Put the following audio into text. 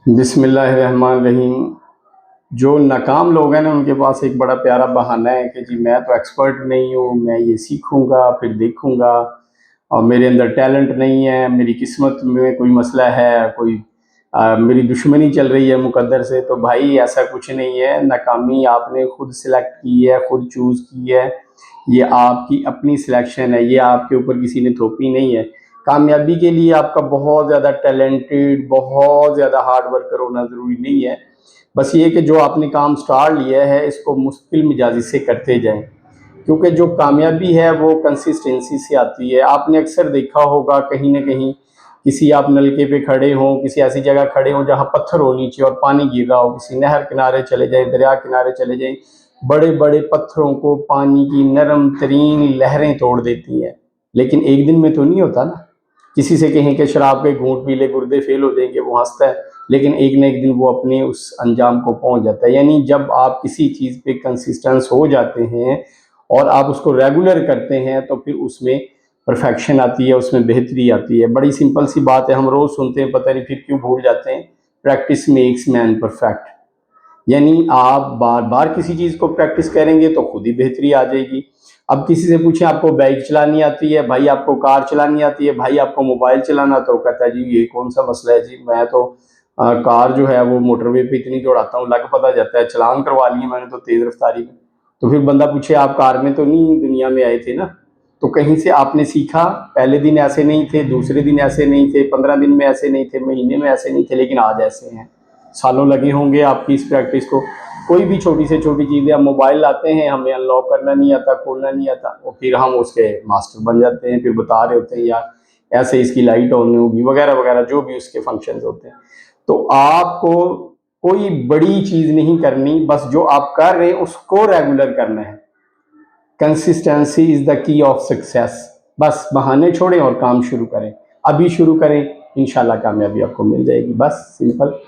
बिस्मिल्लाहिर्रहमानिर्रहीम। जो नाकाम लोग हैं ना, उनके पास एक बड़ा प्यारा बहाना है कि जी मैं तो एक्सपर्ट नहीं हूँ, मैं ये सीखूँगा फिर देखूँगा और मेरे अंदर टैलेंट नहीं है, मेरी किस्मत में कोई मसला है, कोई मेरी दुश्मनी चल रही है मुकद्दर से। तो भाई ऐसा कुछ नहीं है, नाकामी आपने खुद सेलेक्ट की है, खुद चूज़ की है, ये आपकी अपनी सिलेक्शन है, ये आपके ऊपर किसी ने थोपी नहीं है। कामयाबी के लिए आपका बहुत ज़्यादा टैलेंटेड, बहुत ज़्यादा हार्ड वर्कर होना ज़रूरी नहीं है। बस ये कि जो आपने काम स्टार्ट लिया है, इसको मुश्किल मिजाजी से करते जाएँ, क्योंकि जो कामयाबी है वो कंसिस्टेंसी से आती है। आपने अक्सर देखा होगा कहीं न कहीं, किसी आप नलके पे खड़े हों, किसी ऐसी जगह खड़े हों जहाँ पत्थर हो नीचे और पानी गिर रहा हो, किसी नहर किनारे चले जाएँ, दरिया किनारे चले जाएँ, बड़े-बड़े पत्थरों को पानी की नरम तरीन लहरें तोड़ देती हैं। लेकिन एक दिन में तो नहीं होता ना। किसी से कहें कि शराब के घूँट पी ले, गुर्दे फेल हो जाएंगे, वो हंसता है, लेकिन एक न एक दिन वो अपने उस अंजाम को पहुंच जाता है। यानी जब आप किसी चीज़ पे कंसिस्टेंस हो जाते हैं और आप उसको रेगुलर करते हैं, तो फिर उसमें परफेक्शन आती है, उसमें बेहतरी आती है। बड़ी सिंपल सी बात है, हम रोज़ सुनते हैं, पता नहीं फिर क्यों भूल जाते हैं, प्रैक्टिस मेक्स मैन परफेक्ट। यानी आप बार बार किसी चीज़ को प्रैक्टिस करेंगे तो खुद ही बेहतरी आ जाएगी। अब किसी से पूछें आपको बाइक चलानी आती है, भाई आपको कार चलानी आती है, भाई आपको मोबाइल चलाना, तो कहता है जी ये कौन सा मसला है जी, मैं तो कार जो है वो मोटरवे पे इतनी दौड़ाता हूँ, लग पता जाता है, चलान करवा लिए मैंने तो तेज़ रफ्तारी में। तो फिर बंदा पूछे आप कार में तो नहीं दुनिया में आए थे ना, तो कहीं से आपने सीखा। पहले दिन ऐसे नहीं थे, दूसरे दिन ऐसे नहीं थे, 15 दिन में ऐसे नहीं थे, महीने में ऐसे नहीं थे, लेकिन आज ऐसे हैं। सालों लगे होंगे आपकी इस प्रैक्टिस को। कोई भी छोटी से छोटी चीज़ें, हम मोबाइल लाते हैं, हमें अनलॉक करना नहीं आता, खोलना नहीं आता, और फिर हम उसके मास्टर बन जाते हैं, फिर बता रहे होते हैं यार ऐसे इसकी लाइट ऑन होगी, वगैरह वगैरह, जो भी उसके फंक्शंस होते हैं। तो आपको कोई बड़ी चीज़ नहीं करनी, बस जो आप कर रहे हैं उसको रेगुलर करना है। Consistency is the key of success. बस बहाने छोड़ें और काम शुरू करें। अभी शुरू करें, इंशाल्लाह कामयाबी आपको मिल जाएगी। बस सिंपल।